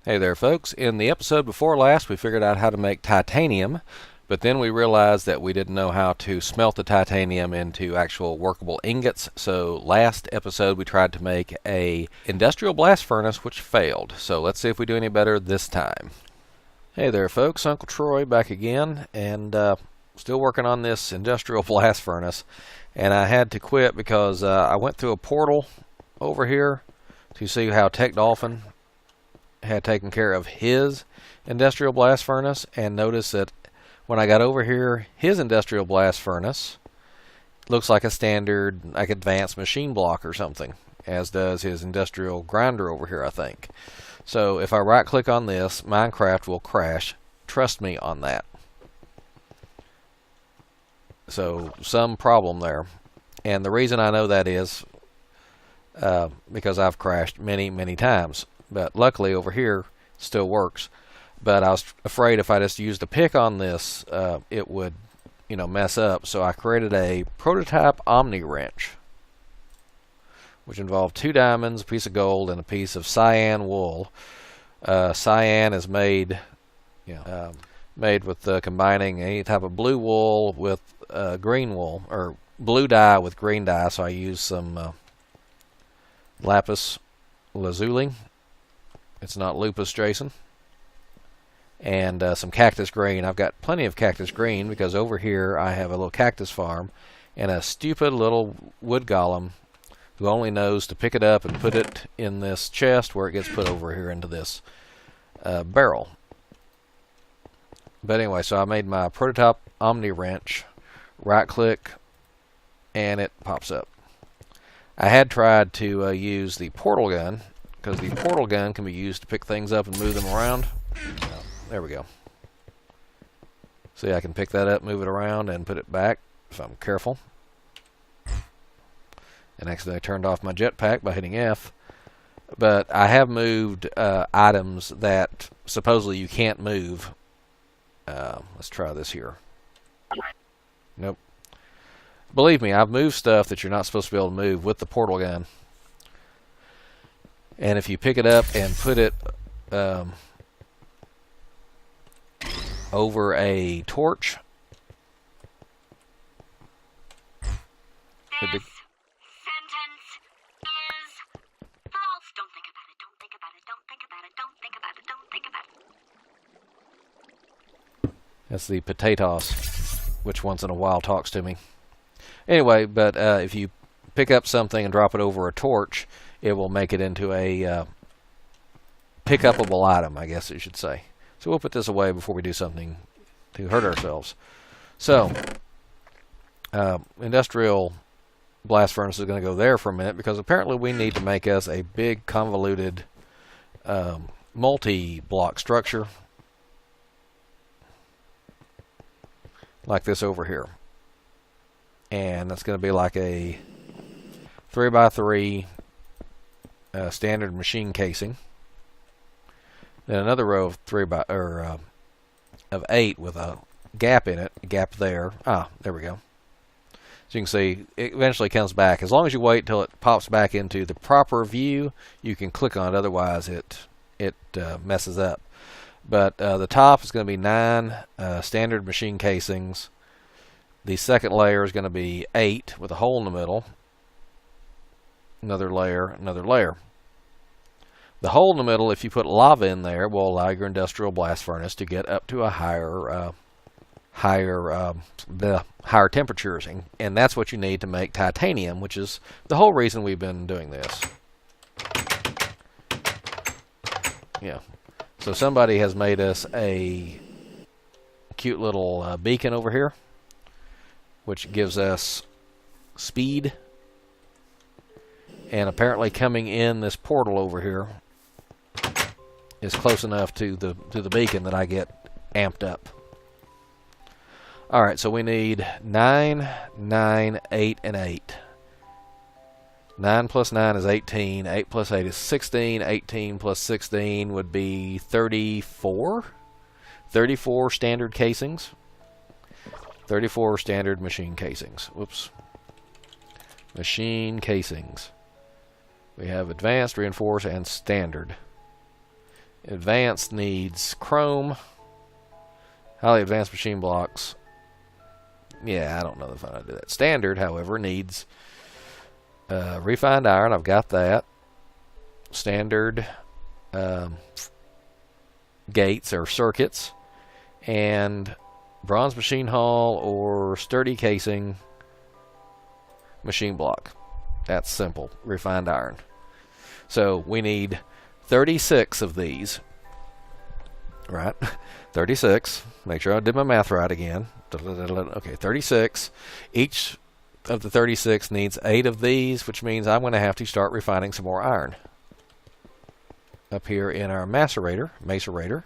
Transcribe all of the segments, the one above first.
Hey there folks, in the episode before last we figured out how to make titanium, but then we realized that we didn't know how to smelt the titanium into actual workable ingots, so last episode we tried to make a industrial blast furnace which failed. So let's see if we do any better this time. Hey there folks, Uncle Troy back again, and still working on this industrial blast furnace, and I had to quit because I went through a portal over here to see how Tech Dolphin had taken care of his industrial blast furnace, and noticed that when I got over here, his industrial blast furnace looks like a standard, like advanced machine block or something, as does his industrial grinder over here, I think. So if I right click on this, Minecraft will crash. Trust me on that. So some problem there. And the reason I know that is because I've crashed many times. But luckily over here it still works. But I was afraid if I just used a pick on this, it would, mess up. So I created a prototype Omni wrench, which involved 2 diamonds, a piece of gold, and a piece of cyan wool. Cyan is made, made with combining any type of blue wool with green wool, or blue dye with green dye. So I used some lapis lazuli. It's not lupus, Jason. And some cactus green. I've got plenty of cactus green because over here I have a little cactus farm and a stupid little wood golem who only knows to pick it up and put it in this chest where it gets put over here into this barrel. But anyway, so I made my prototype Omni wrench. Right click and it pops up. I had tried to use the portal gun, because the portal gun can be used to pick things up and move them around. There we go. See, I can pick that up, move it around, and put it back if I'm careful. And accidentally turned off my jetpack by hitting F. But I have moved items that supposedly you can't move. Let's try this here. Nope. Believe me, I've moved stuff that you're not supposed to be able to move with the portal gun. And if you pick it up and put it over a torch, this sentence is false. Don't think about it. Don't think about it. Don't think about it. Don't think about it. Don't think about it. That's the potatoes, which once in a while talks to me. Anyway, but if you pick up something and drop it over a torch, it will make it into a pick-upable item, I guess you should say. So we'll put this away before we do something to hurt ourselves. So, industrial blast furnace is going to go there for a minute, because apparently we need to make us a big convoluted multi-block structure like this over here. And that's going to be like a 3x3 standard machine casing. Then another row of of 8 with a gap in it, a gap there. There we go. So you can see it eventually comes back. As long as you wait till it pops back into the proper view, you can click on it. Otherwise, it messes up. But the top is going to be 9 standard machine casings. The second layer is going to be 8 with a hole in the middle. Another layer, another layer. The hole in the middle, if you put lava in there, will allow your industrial blast furnace to get up to a higher temperatures, and that's what you need to make titanium, which is the whole reason we've been doing this. Yeah. So somebody has made us a cute little beacon over here, which gives us speed. And apparently coming in this portal over here is close enough to the beacon that I get amped up. Alright, so we need 9, 9, 8, and 8. 9 plus 9 is 18. 8 plus 8 is 16. 18 plus 16 would be 34. 34 standard casings. 34 standard machine casings. Whoops. Machine casings. We have advanced, reinforced, and standard. Advanced needs chrome. Highly advanced machine blocks. Yeah, I don't know if I do that. Standard, however, needs refined iron. I've got that. Standard gates or circuits. And bronze machine hull or sturdy casing machine block. That's simple. Refined iron. So we need 36 of these. Right? 36. Make sure I did my math right again. Okay, 36. Each of the 36 needs 8 of these, which means I'm going to have to start refining some more iron. Up here in our macerator,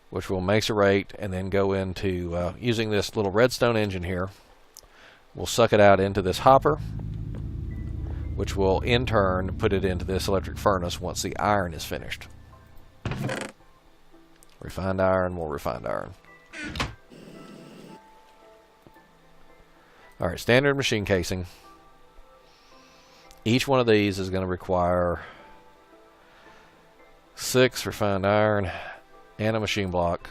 which will macerate and then go into, using this little redstone engine here, we'll suck it out into this hopper, which will in turn put it into this electric furnace once the iron is finished. Refined iron, more refined iron. Alright, standard machine casing. Each one of these is going to require 6 refined iron and a machine block.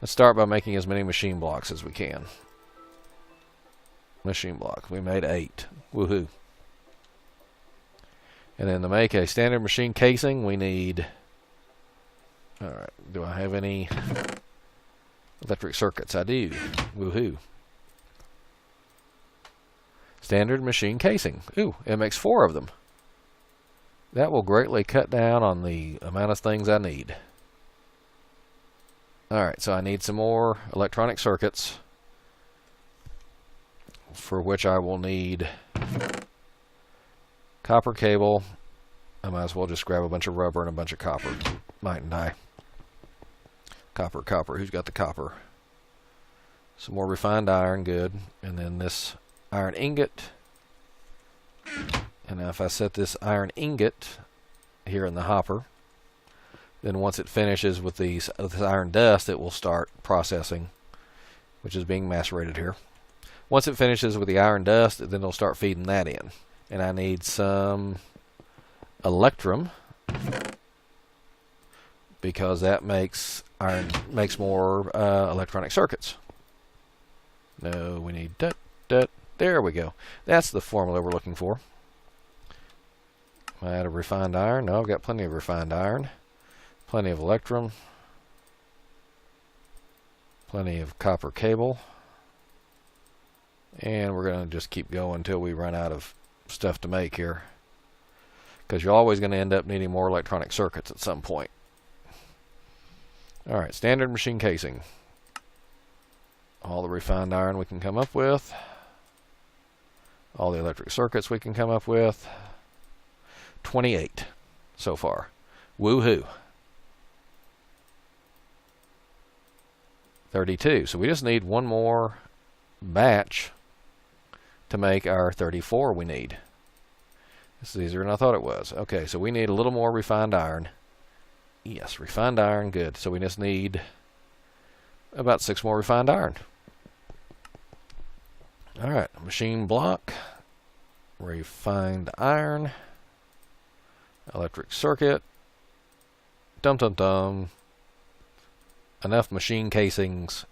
Let's start by making as many machine blocks as we can. Machine block. We made 8. Woohoo. And then to make a standard machine casing, we need... Alright, do I have any electric circuits? I do. Woohoo. Standard machine casing. Ooh, it makes 4 of them. That will greatly cut down on the amount of things I need. Alright, so I need some more electronic circuits, for which I will need copper cable. I might as well just grab a bunch of rubber and a bunch of copper, mightn't I? Copper. Who's got the copper? Some more refined iron, good. And then this iron ingot. And now if I set this iron ingot here in the hopper, then once it finishes with this iron dust, it will start processing, which is being macerated here. Once it finishes with the iron dust, then it'll start feeding that in. And I need some electrum, because that makes more electronic circuits. No, we need that. There we go. That's the formula we're looking for. I add a refined iron. No, I've got plenty of refined iron. Plenty of electrum. Plenty of copper cable. And we're going to just keep going until we run out of stuff to make here, because you're always going to end up needing more electronic circuits at some point. Alright, standard machine casing. All the refined iron we can come up with. All the electric circuits we can come up with. 28 so far. Woohoo. 32. So we just need one more batch to make our 34 we need. This is easier than I thought it was. Okay, so we need a little more refined iron. Yes, refined iron, good. So we just need about 6 more refined iron. Alright, machine block, refined iron, electric circuit, dum-dum-dum. Enough machine casings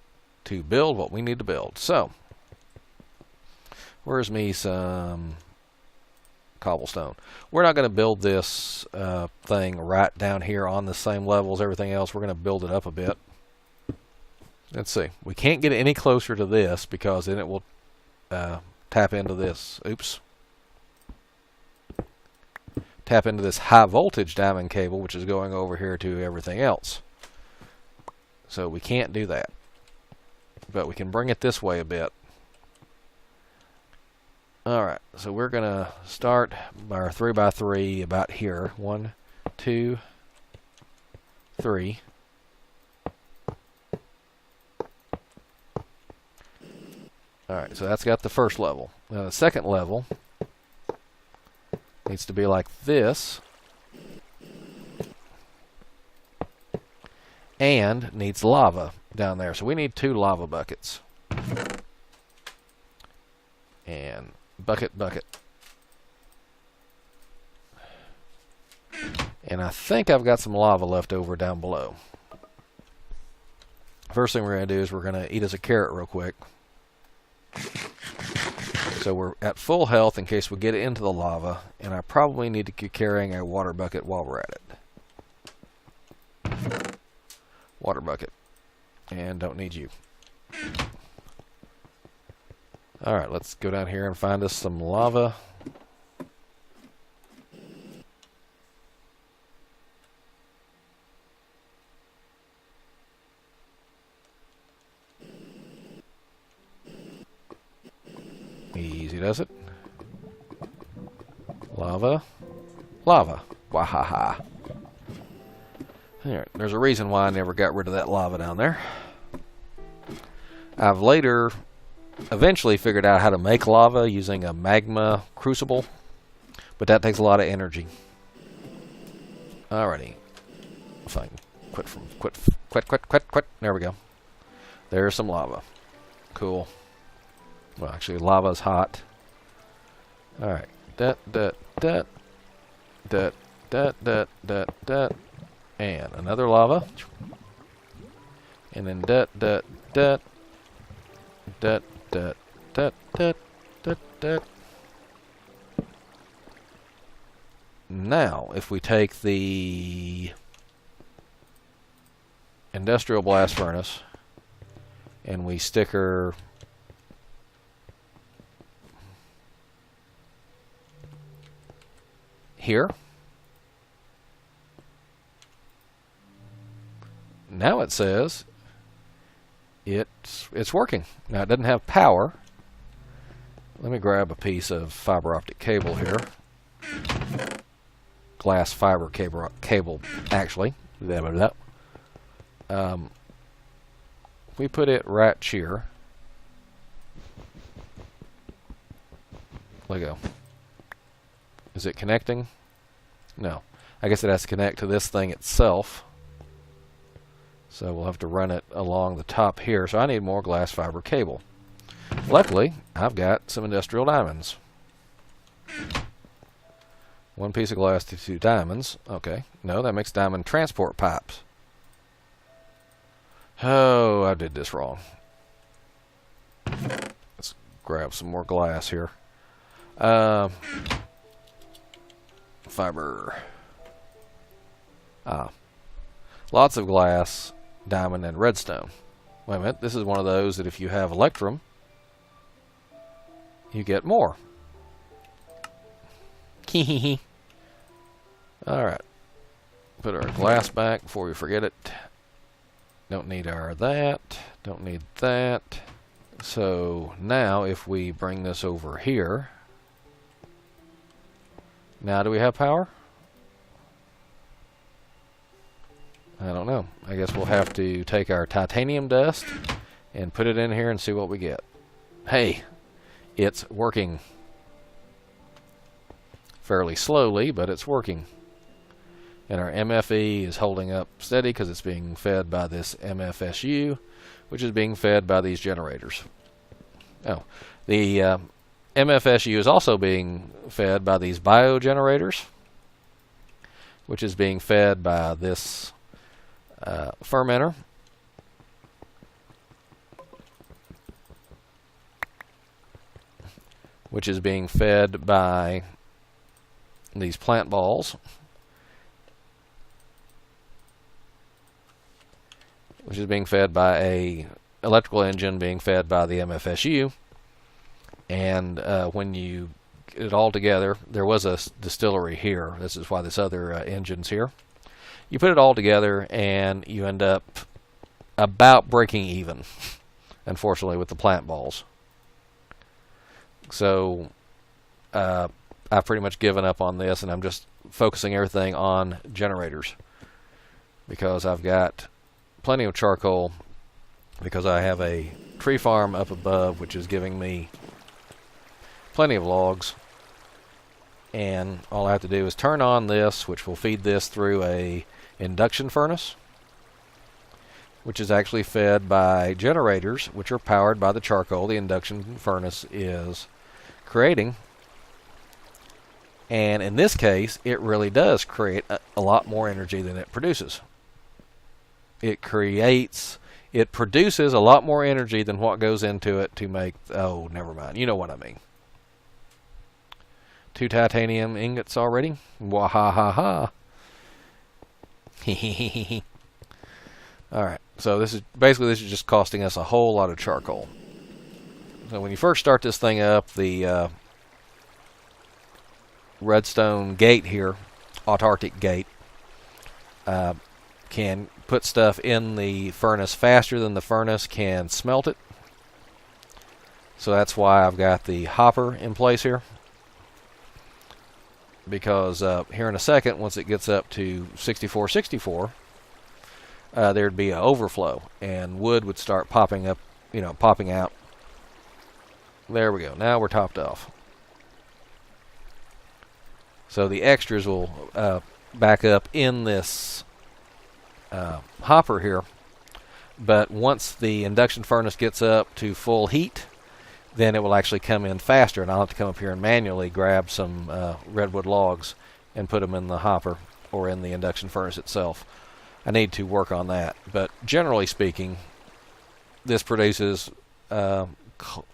to build what we need to build. So, where's me some cobblestone? We're not going to build this thing right down here on the same level as everything else. We're going to build it up a bit. Let's see. We can't get any closer to this because then it will tap into this. Oops. Tap into this high voltage diamond cable, which is going over here to everything else. So we can't do that. But we can bring it this way a bit. Alright, so we're going to start our 3x3 about here. 1, 2, 3. Alright, so that's got the first level. Now the second level needs to be like this. And needs lava down there. So we need 2 lava buckets. And bucket. And I think I've got some lava left over down below. First thing we're going to do is we're going to eat us a carrot real quick. So we're at full health in case we get into the lava, and I probably need to be carrying a water bucket while we're at it. Water bucket. And don't need you. Alright, let's go down here and find us some lava. Easy does it. Lava. Lava. Wahaha. Alright, there's a reason why I never got rid of that lava down there. I've later eventually figured out how to make lava using a magma crucible, but that takes a lot of energy. Alrighty. If I can quit. There we go. There's some lava. Cool. Well, actually, lava's hot. Alright. And another lava. And then Now, if we take the industrial blast furnace and we stick her here, now it says it's working. Now it doesn't have power. Let me grab a piece of fiber optic cable here. Glass fiber cable actually. We put it right here. Let go. Is it connecting? No. I guess it has to connect to this thing itself. So we'll have to run it along the top here. So I need more glass fiber cable. Luckily, I've got some industrial diamonds. One piece of glass to 2 diamonds. Okay. No, that makes diamond transport pipes. Oh, I did this wrong. Let's grab some more glass here. Fiber. Lots of glass, diamond, and redstone. Wait a minute. This is one of those that if you have electrum, you get more. Alright. Put our glass back before we forget it. Don't need our that. Don't need that. So now if we bring this over here. Now do we have power? I don't know. I guess we'll have to take our titanium dust and put it in here and see what we get. Hey, it's working. Fairly slowly, but it's working. And our MFE is holding up steady because it's being fed by this MFSU, which is being fed by these generators. Oh, the MFSU is also being fed by these biogenerators, which is being fed by this fermenter. Which is being fed by these plant balls, which is being fed by a electrical engine being fed by the MFSU. And when you get it all together, there was a distillery here. This is why this other engine's here. You put it all together and you end up about breaking even, unfortunately, with the plant balls. So I've pretty much given up on this, and I'm just focusing everything on generators because I've got plenty of charcoal because I have a tree farm up above which is giving me plenty of logs, and all I have to do is turn on this, which will feed this through a induction furnace, which is actually fed by generators which are powered by the charcoal the induction furnace is creating. And in this case, it really does create a lot more energy than it produces. It produces a lot more energy than what goes into it to make, oh, never mind. You know what I mean. 2 titanium ingots already? Wahahaha. Alright, so this is just costing us a whole lot of charcoal. So when you first start this thing up, the redstone gate here, autarkic gate, can put stuff in the furnace faster than the furnace can smelt it. So that's why I've got the hopper in place here. Because here in a second, once it gets up to 6464, there'd be an overflow, and wood would start popping up, popping out. There we go. Now we're topped off. So the extras will back up in this hopper here. But once the induction furnace gets up to full heat, then it will actually come in faster, and I'll have to come up here and manually grab some redwood logs and put them in the hopper or in the induction furnace itself. I need to work on that, but generally speaking, this produces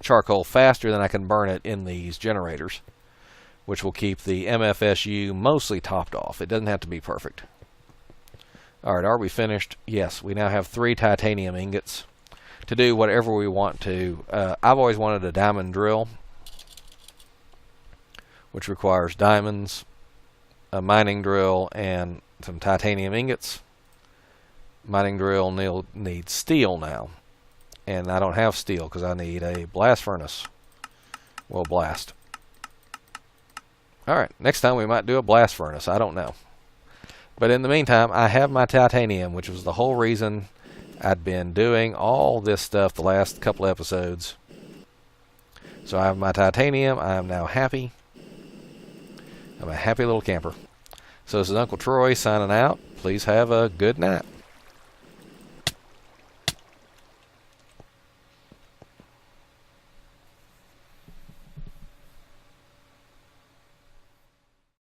charcoal faster than I can burn it in these generators, which will keep the MFSU mostly topped off. It doesn't have to be perfect. Alright, are we finished? Yes, we now have 3 titanium ingots to do whatever we want to. I've always wanted a diamond drill, which requires diamonds, a mining drill, and some titanium ingots. Mining drill needs steel now, and I don't have steel because I need a blast furnace. Well, blast. Alright, next time we might do a blast furnace. I don't know. But in the meantime, I have my titanium, which was the whole reason I'd been doing all this stuff the last couple episodes. So I have my titanium. I am now happy. I'm a happy little camper. So this is Uncle Troy signing out. Please have a good night.